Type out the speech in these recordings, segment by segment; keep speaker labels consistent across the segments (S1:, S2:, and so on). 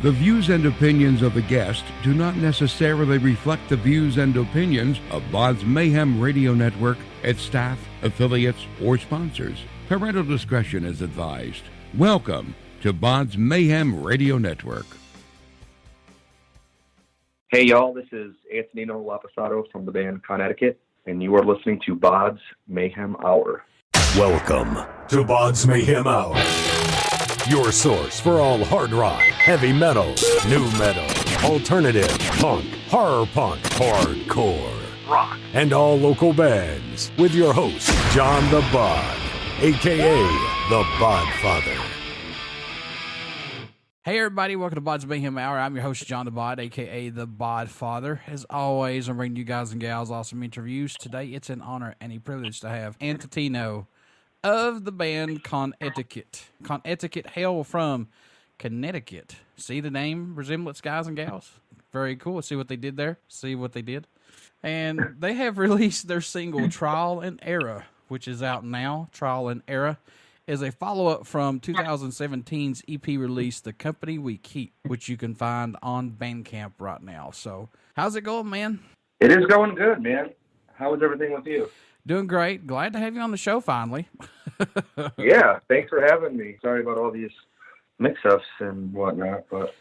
S1: The views and opinions of the guest do not necessarily reflect the views and opinions of BODS Mayhem Radio Network, its staff, affiliates, or sponsors. Parental discretion is advised. Welcome to BODS Mayhem Radio Network.
S2: Hey y'all, this is Antonino Lappostato from the band Con Etiquette, and you are listening to BODS Mayhem Hour.
S3: Welcome to BODS Mayhem Hour, your source for all hard rock, heavy metal, new metal, alternative, punk, horror punk, hardcore, rock, and all local bands, with your host, John the Bod, a.k.a. the Bodfather.
S4: Hey everybody, welcome to BODS Mayhem Hour. I'm your host, John the Bod, a.k.a. the Bodfather. As always, I'm bringing you guys and gals awesome interviews. Today, it's an honor and a privilege to have Antonino of the band Con Etiquette. Con Etiquette hail from Connecticut. See the name resemblance, guys and gals? Very cool. See what they did there? See what they did? And they have released their single, Trial and Error, which is out now. Trial and Error is a follow-up from 2017's EP release, The Company We Keep, which you can find on Bandcamp right now. So, how's it going, man?
S2: It is going good, man. How is everything with you?
S4: Doing great. Glad to have you on the show finally.
S2: Yeah, thanks for having me. Sorry about all these mix-ups and whatnot, but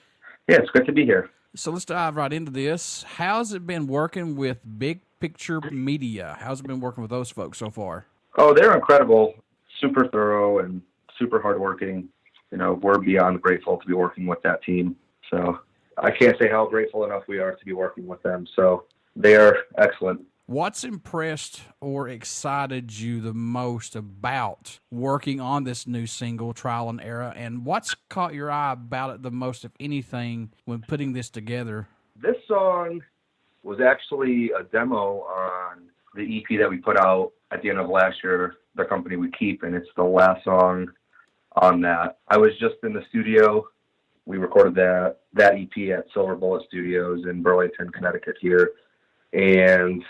S2: yeah, it's good to be here.
S4: So let's dive right into this. How's it been working with Big Picture Media? How's it been working with those folks so far?
S2: Oh, they're incredible. Super thorough and super hardworking. You know, we're beyond grateful to be working with that team. So I can't say how grateful enough we are to be working with them. So they are excellent.
S4: What's impressed or excited you the most about working on this new single, Trial and Error, and what's caught your eye about it the most, if anything, when putting this together?
S2: This song was actually a demo on the EP that we put out at the end of last year, The Company We Keep, and it's the last song on that. I was just in the studio. We recorded that EP at Silver Bullet Studios in Burlington, Connecticut here, and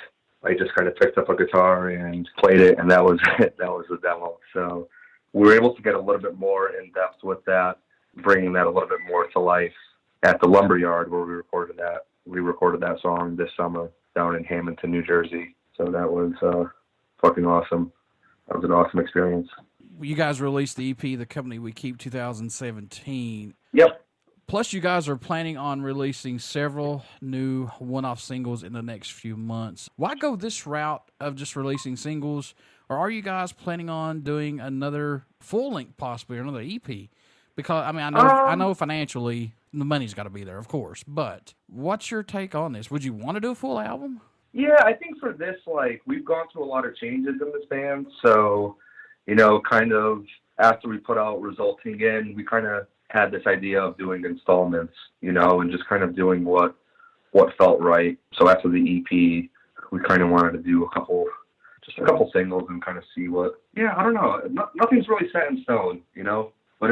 S2: I just kind of picked up a guitar and played it, and that was it. That was the demo. So we were able to get a little bit more in depth with that, bringing that a little bit more to life at the Lumberyard where we recorded that. We recorded that song this summer down in Hamilton, New Jersey. So that was fucking awesome. That was an awesome experience.
S4: You guys released the EP, The Company We Keep, 2017.
S2: Yep.
S4: Plus, you guys are planning on releasing several new one-off singles in the next few months. Why go this route of just releasing singles? Or are you guys planning on doing another full-length possibly, or another EP? Because, I mean, I know financially the money's got to be there, of course. But what's your take on this? Would you want to do a full album?
S2: Yeah, I think for this, like, we've gone through a lot of changes in this band. So, you know, kind of after we put out Resulting In, we kind of had this idea of doing installments, you know, and just kind of doing what felt right. So after the EP, we kind of wanted to do a couple singles and kind of see what, I don't know. Nothing's really set in stone, you know, but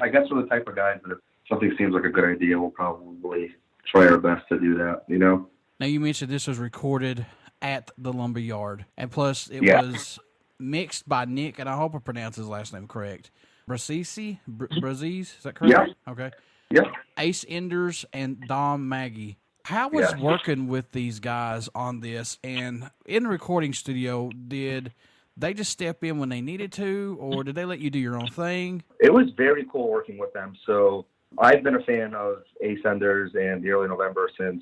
S2: I guess we're the type of guys that if something seems like a good idea, we'll probably try our best to do that, you know?
S4: Now, you mentioned this was recorded at the Lumberyard, and plus it was mixed by Nick, and I hope I pronounced his last name correct. Brazizi, is that correct?
S2: Yeah.
S4: Okay.
S2: Yeah.
S4: Ace Enders and Dom Maggie. How was working with these guys on this? And in the recording studio, did they just step in when they needed to, or did they let you do your own thing?
S2: It was very cool working with them. So I've been a fan of Ace Enders and the Early November since,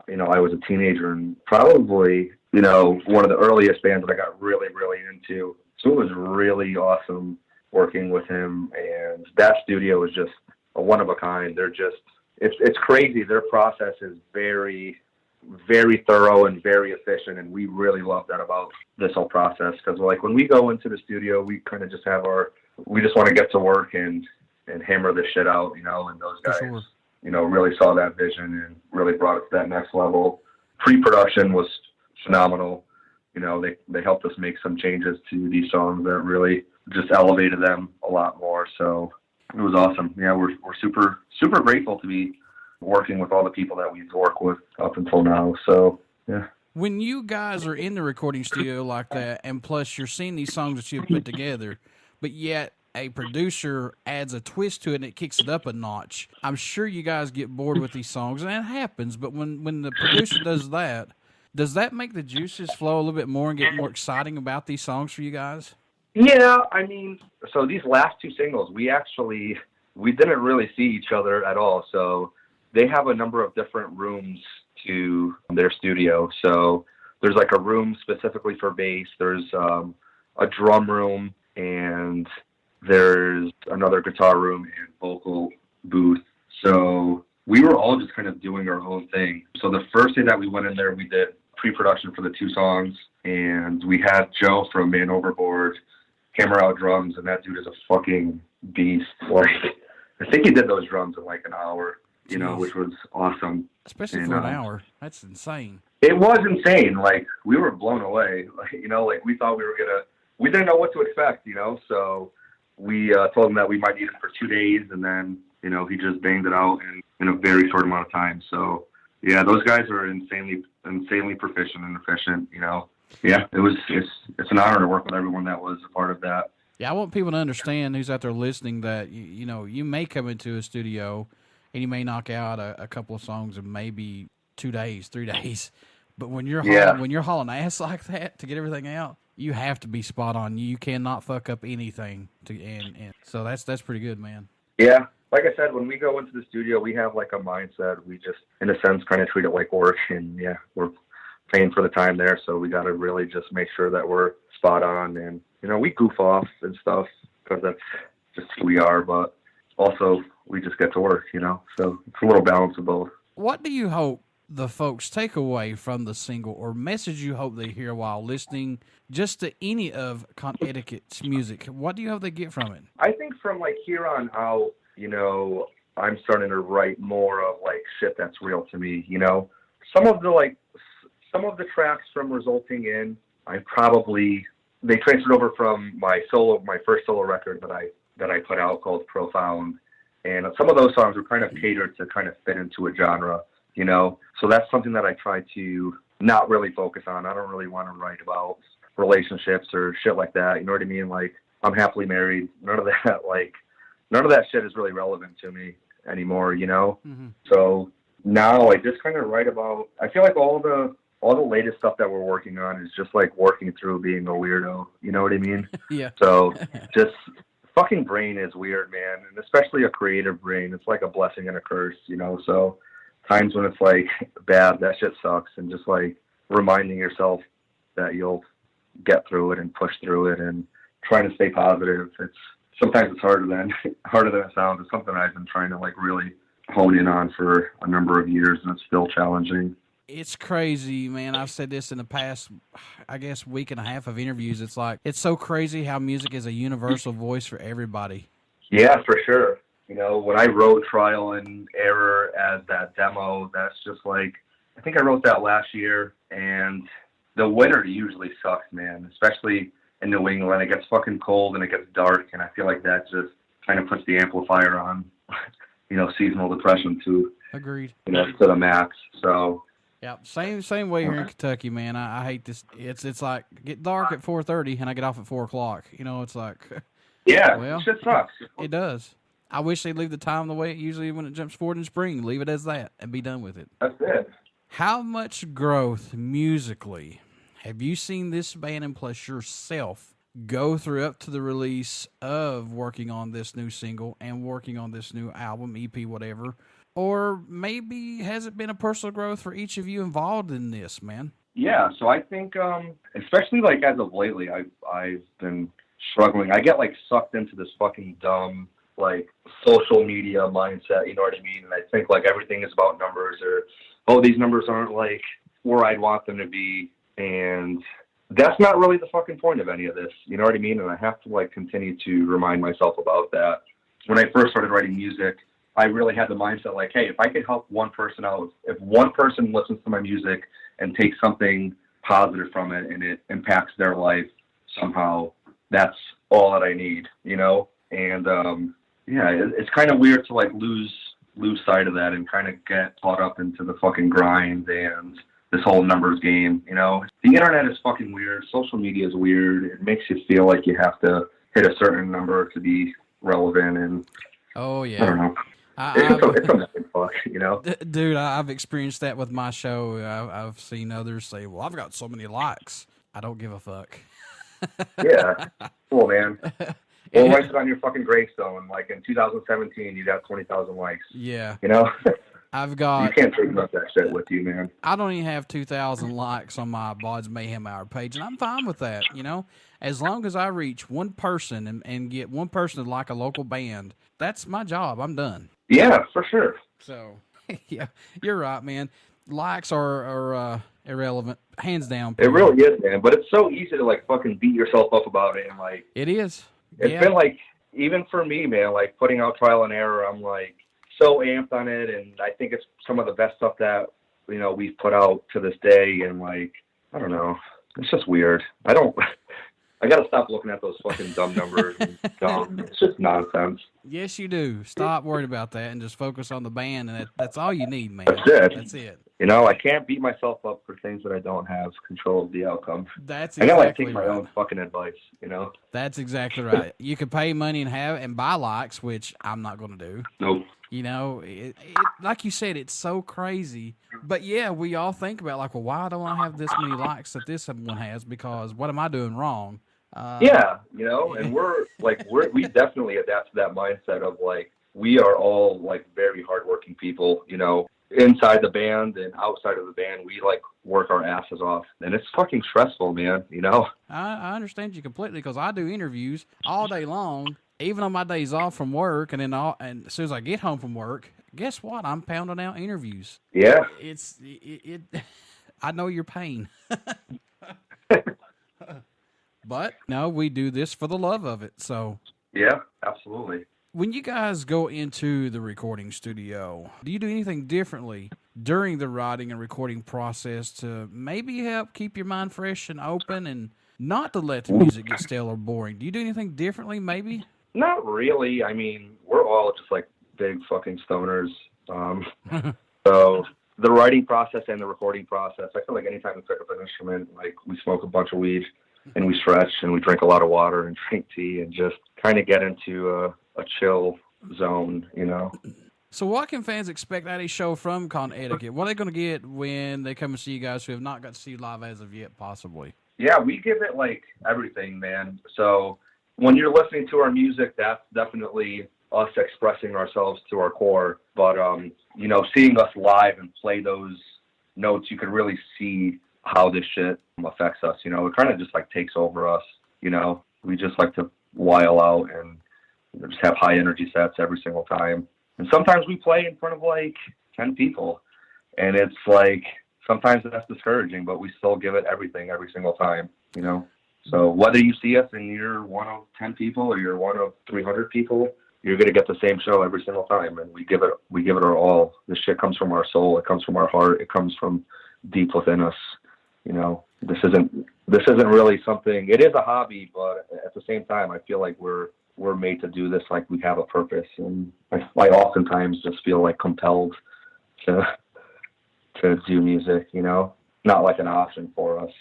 S2: you know, I was a teenager, and probably, you know, one of the earliest bands that I got really, really into. So it was really awesome working with him, and that studio is just a one of a kind. They're just, it's crazy. Their process is very, very thorough and very efficient, and we really love that about this whole process, because like when we go into the studio, we kind of just have we just want to get to work and hammer this shit out, you know, and those guys, you know, really saw that vision and really brought it to that next level. Pre-production was phenomenal. You know, they helped us make some changes to these songs that really just elevated them a lot more. So it was awesome. Yeah, we're super, super grateful to be working with all the people that we've worked with up until now. So, yeah.
S4: When you guys are in the recording studio like that, and plus you're seeing these songs that you've put together, but yet a producer adds a twist to it and it kicks it up a notch. I'm sure you guys get bored with these songs, and it happens, but when the producer does that make the juices flow a little bit more and get more exciting about these songs for you guys?
S2: Yeah, I mean, so these last two singles, we didn't really see each other at all. So they have a number of different rooms to their studio. So there's like a room specifically for bass. There's a drum room, and there's another guitar room and vocal booth. So we were all just kind of doing our own thing. So the first day that we went in there, we did pre-production for the two songs, and we had Joe from Man Overboard hammer out drums, and that dude is a fucking beast. Like, I think he did those drums in like an hour, you know, which was awesome.
S4: Especially for an hour. That's insane.
S2: It was insane. Like, we were blown away. Like, you know, like we thought we didn't know what to expect, you know, so we told him that we might need it for 2 days, and then, you know, he just banged it out in a very short amount of time. So, yeah, those guys are insanely proficient and efficient, you know. Yeah, it's an honor to work with everyone that was a part of that.
S4: Yeah, I want people to understand who's out there listening that, you know, you may come into a studio and you may knock out a couple of songs in maybe 2 days, 3 days. But when you're hauling ass like that to get everything out, you have to be spot on. You cannot fuck up anything. And so that's pretty good, man.
S2: Yeah. Like I said, when we go into the studio, we have like a mindset. We just, in a sense, kind of treat it like work. And yeah, we're paying for the time there, so we got to really just make sure that we're spot on. And, you know, we goof off and stuff because that's just who we are, but also we just get to work, you know, so it's a little balance of both.
S4: What do you hope the folks take away from the single, or message you hope they hear while listening just to any of Con Etiquette's music? What do you hope they get from it? I
S2: think from like here on out, you know, I'm starting to write more of like shit that's real to me, you know. Some of the tracks from Resulting In, they transferred over from my first solo record that I put out called Profound. And some of those songs were kind of catered to kind of fit into a genre, you know? So that's something that I try to not really focus on. I don't really want to write about relationships or shit like that. You know what I mean? Like, I'm happily married. None of that shit is really relevant to me anymore, you know? Mm-hmm. So now I just kind of write about, I feel like all the latest stuff that we're working on is just like working through being a weirdo. You know what I mean?
S4: Yeah.
S2: So just fucking brain is weird, man. And especially a creative brain. It's like a blessing and a curse, you know? So times when it's like bad, that shit sucks. And just like reminding yourself that you'll get through it and push through it and trying to stay positive. Sometimes it's harder than it sounds. It's something I've been trying to like really hone in on for a number of years, and it's still challenging.
S4: It's crazy, man. I've said this in the past, I guess, week and a half of interviews. It's like, it's so crazy how music is a universal voice for everybody.
S2: Yeah, for sure. You know, when I wrote Trial and Error as that demo, that's just like, I think I wrote that last year, and the winter usually sucks, man, especially in New England. It gets fucking cold and it gets dark, and I feel like that just kind of puts the amplifier on, you know, seasonal depression too.
S4: Agreed.
S2: You know, to the max. So
S4: yeah, same way here in Kentucky, man. I hate this. It's like get dark at 4:30 and I get off at 4 o'clock. You know, it's like
S2: yeah,
S4: well,
S2: shit sucks.
S4: It does. I wish they'd leave the time the way it usually when it jumps forward in spring. Leave it as that and be done with it.
S2: That's it.
S4: How much growth musically have you seen this band and plus yourself go through up to the release of working on this new single and working on this new album, EP, whatever? Or maybe has it been a personal growth for each of you involved in this, man?
S2: Yeah, so I think, especially like as of lately, I've been struggling. I get like sucked into this fucking dumb like social media mindset, you know what I mean? And I think like everything is about numbers, or oh, these numbers aren't like where I'd want them to be, and that's not really the fucking point of any of this, you know what I mean? And I have to like continue to remind myself about that. When I first started writing music, I really had the mindset like, hey, if I could help one person out, if one person listens to my music and takes something positive from it and it impacts their life somehow, that's all that I need, you know? And yeah, it's kind of weird to like lose sight of that and kind of get caught up into the fucking grind and this whole numbers game, you know? The internet is fucking weird. Social media is weird. It makes you feel like you have to hit a certain number to be relevant, and
S4: oh yeah,
S2: I don't know. It's a messy fuck, you know?
S4: Dude, I've experienced that with my show. I've seen others say, well, I've got so many likes. I don't give a fuck.
S2: Yeah. Cool, man. Well, write it on your fucking gravestone. Like in 2017, you got 20,000 likes.
S4: Yeah.
S2: You know?
S4: I've got...
S2: You can't take about that shit with you, man.
S4: I don't even have 2,000 likes on my BODS Mayhem Hour page, and I'm fine with that, you know? As long as I reach one person and get one person to like a local band, that's my job. I'm done.
S2: Yeah, for sure.
S4: So, yeah, you're right, man. Likes are irrelevant, hands down.
S2: It really is, man. But it's so easy to, like, fucking beat yourself up about it. And, like...
S4: It is.
S2: It's been, like, even for me, man, like, putting out Trial and Error, I'm, like, so amped on it. And I think it's some of the best stuff that, you know, we've put out to this day. And, like, I don't know. It's just weird. I gotta stop looking at those fucking dumb numbers. It's just nonsense.
S4: Yes, you do. Stop worrying about that and just focus on the band, and that's all you need, man.
S2: That's it.
S4: That's it.
S2: You know, I can't beat myself up for things that I don't have control of the outcome.
S4: That's
S2: exactly I gotta take my
S4: right.
S2: own fucking advice, you know?
S4: That's exactly right. You could pay money and buy likes, which I'm not going to do.
S2: Nope.
S4: You know, it like you said, it's so crazy. But yeah, we all think about like, well, why don't I have this many likes that this one has? Because what am I doing wrong?
S2: Yeah, you know, and we definitely adapt to that mindset of like, we are all like very hardworking people, you know, inside the band and outside of the band. We like work our asses off, and it's fucking stressful, man, you know?
S4: I understand you completely, because I do interviews all day long, even on my days off from work, and as soon as I get home from work, guess what? I'm pounding out interviews.
S2: Yeah.
S4: I know your pain. But no, we do this for the love of it. So
S2: yeah, absolutely.
S4: When you guys go into the recording studio, do you do anything differently during the writing and recording process to maybe help keep your mind fresh and open and not to let the music get stale or boring? Do you do anything differently, maybe? Not
S2: really. I mean, we're all just like big fucking stoners. So the writing process and the recording process, I feel like anytime we pick up an instrument, like we smoke a bunch of weed and we stretch and we drink a lot of water and drink tea and just kind of get into a chill zone, you know.
S4: So what can fans expect at a show from Con Etiquette? What are they going to get when they come and see you guys who have not got to see you live as of yet, possibly?
S2: Yeah, we give it like everything, man. So when you're listening to our music, that's definitely us expressing ourselves to our core. But, you know, seeing us live and play those notes, you can really see how this shit affects us. You know, it kind of just like takes over us. You know, we just like to while out and just have high energy sets every single time. And sometimes we play in front of like 10 people, and it's like, sometimes that's discouraging, but we still give it everything every single time, you know? So whether you see us and you're one of 10 people or you're one of 300 people, you're going to get the same show every single time. And we give it our all. This shit comes from our soul. It comes from our heart. It comes from deep within us. You know, this isn't really something, it is a hobby, but at the same time, I feel like we're made to do this. Like we have a purpose. And I oftentimes just feel like compelled to do music, you know, not like an option for us.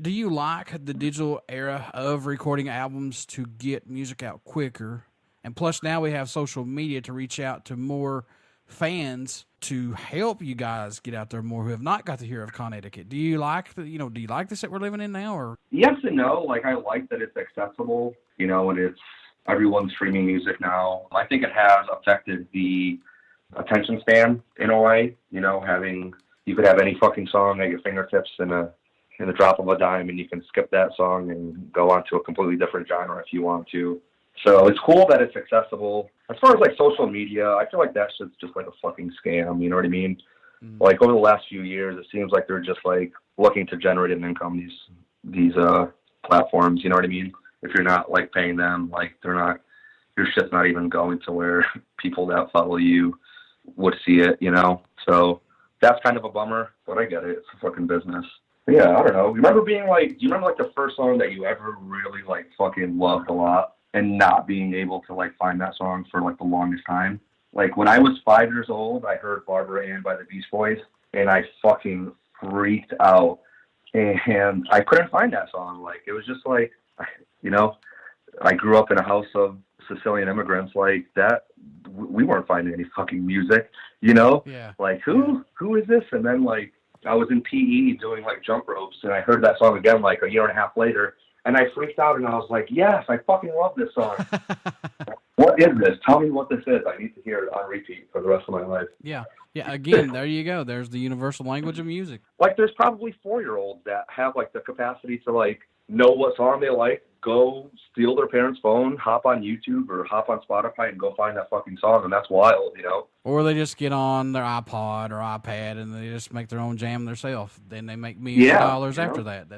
S4: Do you like the digital era of recording albums to get music out quicker? And plus now we have social media to reach out to more fans to help you guys get out there more who have not got to hear of Con Etiquette. Do you like do you like this that we're living in now, or?
S2: Yes and no. Like I like that it's accessible, you know, and it's everyone's streaming music now. I think it has affected the attention span in a way, you know, you could have any fucking song at your fingertips in the drop of a dime, and you can skip that song and go on to a completely different genre if you want to. So it's cool that it's accessible. As far as like social media, I feel like that shit's just like a fucking scam, you know what I mean? Like over the last few years, it seems like they're just like looking to generate an income, these platforms, you know what I mean? If you're not like paying them, like your shit's not even going to where people that follow you would see it, you know? So that's kind of a bummer, but I get it. It's a fucking business. But yeah, I don't know. Do you remember the first song that you ever really like fucking loved a lot and not being able to like find that song for like the longest time? Like when I was 5 years old, I heard Barbara Ann by the Beach Boys and I fucking freaked out and I couldn't find that song. Like it was just like, you know, I grew up in a house of Sicilian immigrants. Like that, we weren't finding any fucking music, you know?
S4: Yeah.
S2: Like who is this? And then like I was in PE doing like jump ropes, and I heard that song again like a year and a half later, and I freaked out, and I was like, yes, I fucking love this song. What is this? Tell me what this is. I need to hear it on repeat for the rest of my life.
S4: Yeah. Yeah, again, there you go. There's the universal language of music.
S2: Like, there's probably 4-year-olds that have, like, the capacity to, like, know what song they like, go steal their parents' phone, hop on YouTube or hop on Spotify and go find that fucking song, and that's wild, you know?
S4: Or they just get on their iPod or iPad and they just make their own jam themselves. Then they make millions of dollars after that.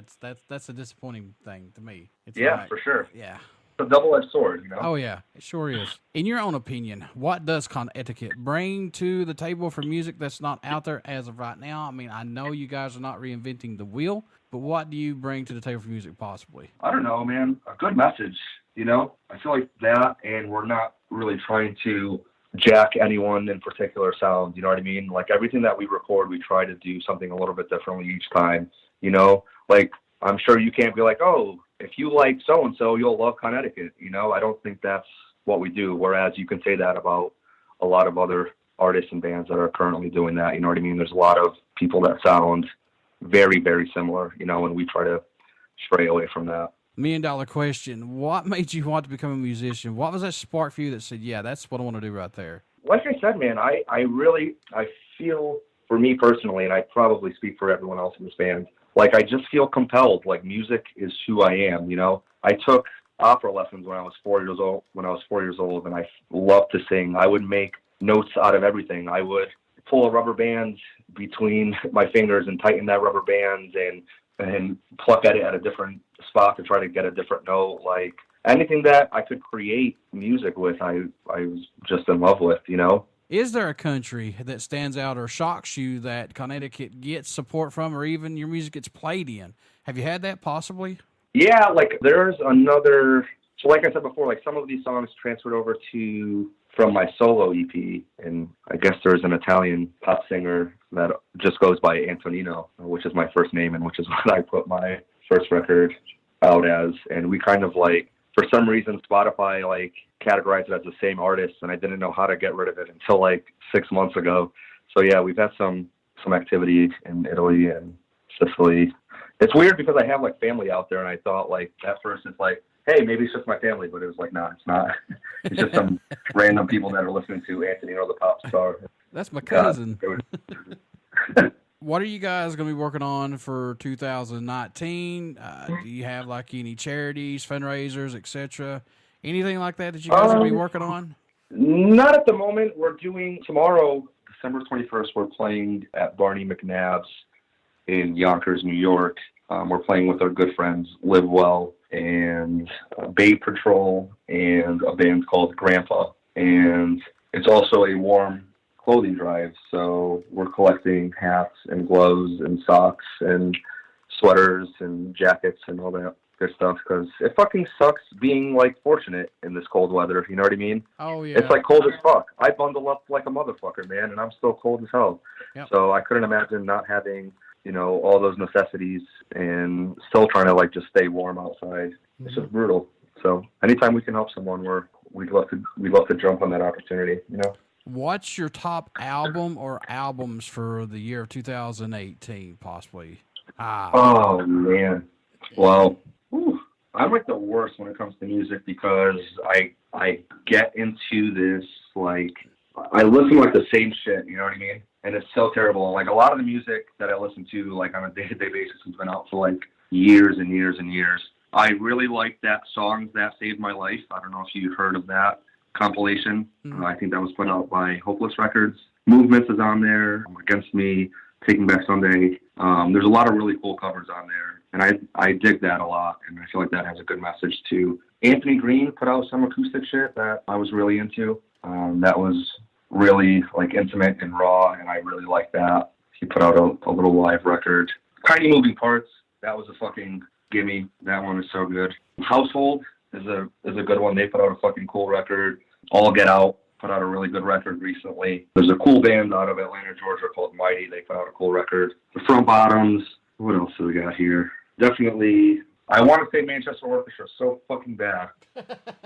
S4: That's a disappointing thing to me. It's
S2: for sure.
S4: Yeah.
S2: It's a double-edged sword, you know?
S4: Oh, yeah, it sure is. In your own opinion, what does Con Etiquette bring to the table for music that's not out there as of right now? I mean, I know you guys are not reinventing the wheel, but what do you bring to the table for music possibly?
S2: I don't know, man. A good message, you know? I feel like that, and we're not really trying to jack anyone in particular sound, you know what I mean? Like, everything that we record, we try to do something a little bit differently each time, you know? Like, I'm sure you can't be like, oh, if you like so-and-so, you'll love Con Etiquette, you know? I don't think that's what we do, whereas you can say that about a lot of other artists and bands that are currently doing that, you know what I mean? There's a lot of people that sound very, very similar, you know, and we try to stray away from that.
S4: $1 million question. What made you want to become a musician? What was that spark for you that said, yeah, that's what I want to do right there?
S2: Like I said, man, I feel, for me personally, and I probably speak for everyone else in this band, like, I just feel compelled. Like, music is who I am, you know? I took opera lessons when I was 4 years old, and I loved to sing. I would make notes out of everything. I would pull a rubber band between my fingers and tighten that rubber band and pluck at it at a different spot to try to get a different note. Like, anything that I could create music with, I was just in love with, you know?
S4: Is there a country that stands out or shocks you that Con Etiquette gets support from, or even your music gets played in? Have you had that possibly?
S2: Yeah, like there's another. So like I said before, like some of these songs transferred over from my solo EP, and I guess there's an Italian pop singer that just goes by Antonino, which is my first name and which is what I put my first record out as. And we kind of like, for some reason, Spotify like categorized it as the same artist, and I didn't know how to get rid of it until like 6 months ago. So yeah, we've had some activity in Italy and Sicily. It's weird because I have like family out there, and I thought like at first it's like, hey, maybe it's just my family, but it was like, no, it's not. It's just some random people that are listening to Antonino the pop star.
S4: That's my cousin. What are you guys going to be working on for 2019? Do you have like any charities, fundraisers, etc.? Anything like that you guys are going to be working on?
S2: Not at the moment. We're doing tomorrow, December 21st, we're playing at Barney McNabb's in Yonkers, New York. We're playing with our good friends Live Well and Bay Patrol and a band called Grandpa. And it's also a warm clothing drive, so we're collecting hats and gloves and socks and sweaters and jackets and all that good stuff, because it fucking sucks being like fortunate in this cold weather, you know what I mean?
S4: Oh yeah,
S2: it's like cold as fuck. I bundle up like a motherfucker, man, and I'm still cold as hell.
S4: Yep.
S2: So I couldn't imagine not having, you know, all those necessities and still trying to like just stay warm outside. Mm-hmm. It's just brutal. So anytime we can help someone, we'd love to jump on that opportunity, you know.
S4: What's your top album or albums for the year of 2018, possibly?
S2: Oh, man. Well, I'm like the worst when it comes to music because I get into this, like, I listen to like the same shit, you know what I mean? And it's so terrible. Like, a lot of the music that I listen to, like, on a day-to-day basis has been out for, like, years and years and years. I really like that song, That Saved My Life. I don't know if you've heard of that compilation. I think that was put out by Hopeless Records. Movements is on there, Against Me, Taking Back Sunday. There's a lot of really cool covers on there, and I dig that a lot, and I feel like that has a good message too. Anthony Green put out some acoustic shit that I was really into. That was really like intimate and raw, and I really liked that. He put out a little live record. Tiny Moving Parts, that was a fucking gimme. That one was so good. Household is a good one. They put out a fucking cool record. All Get Out put out a really good record recently. There's a cool band out of Atlanta, Georgia called Mighty. They put out a cool record. The Front Bottoms. What else do we got here? Definitely I want to say Manchester Orchestra so fucking bad.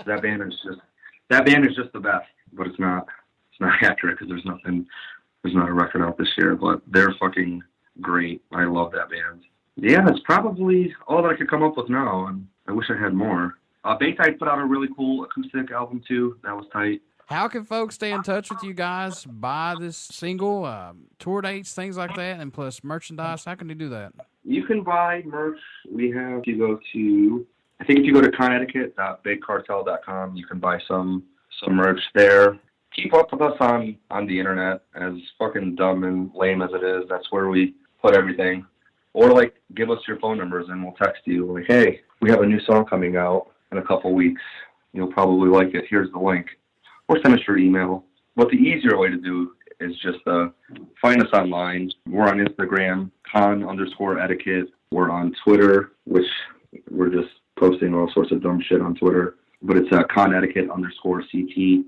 S2: That band is just the best, but it's not accurate because there's not a record out this year, but they're fucking great. I love that band. Yeah, that's probably all that I could come up with now, and I wish I had more. Bayside put out a really cool acoustic album too. That was tight.
S4: How can folks stay in touch with you guys, buy this single, tour dates, things like that, and plus merchandise? How can they do that?
S2: You can buy merch. We have, if you go to conetiquette.bigcartel.com, you can buy some merch there. Keep up with us on the internet, as fucking dumb and lame as it is. That's where we put everything. Or, like, give us your phone numbers and we'll text you, like, hey, we have a new song coming out in a couple weeks. You'll probably like it. Here's the link. Or send us your email. But the easier way to do is just find us online. We're on Instagram, con_etiquette. We're on Twitter, which we're just posting all sorts of dumb shit on Twitter. But it's conetiquette_CT,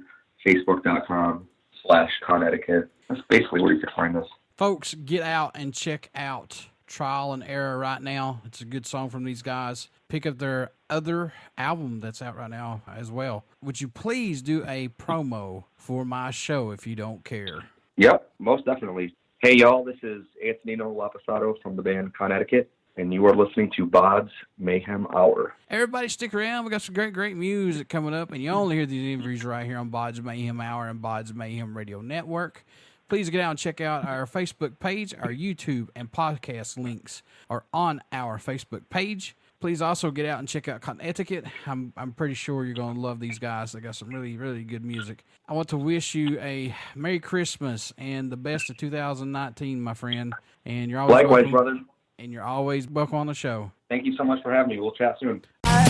S2: facebook.com/conetiquette. That's basically where you can find us.
S4: Folks, get out and check out Trial and Error right now. It's a good song from these guys. Pick up their other album that's out right now as well. Would you please do a promo for my show if you don't care?
S2: Yep, most definitely. Hey, y'all, this is Antonino Lappostato from the band Con Etiquette, and you are listening to BODS Mayhem Hour.
S4: Everybody stick around. We got some great music coming up, and you only hear these interviews right here on BODS Mayhem Hour and BODS Mayhem Radio Network. Please get out and check out our Facebook page. Our YouTube and podcast links are on our Facebook page. Please also get out and check out Con Etiquette. I'm pretty sure you're going to love these guys. They got some really good music. I want to wish you a Merry Christmas and the best of 2019, my friend. And you're always
S2: likewise,
S4: welcome,
S2: brother.
S4: And you're always welcome on the show.
S2: Thank you so much for having me. We'll chat soon.
S5: I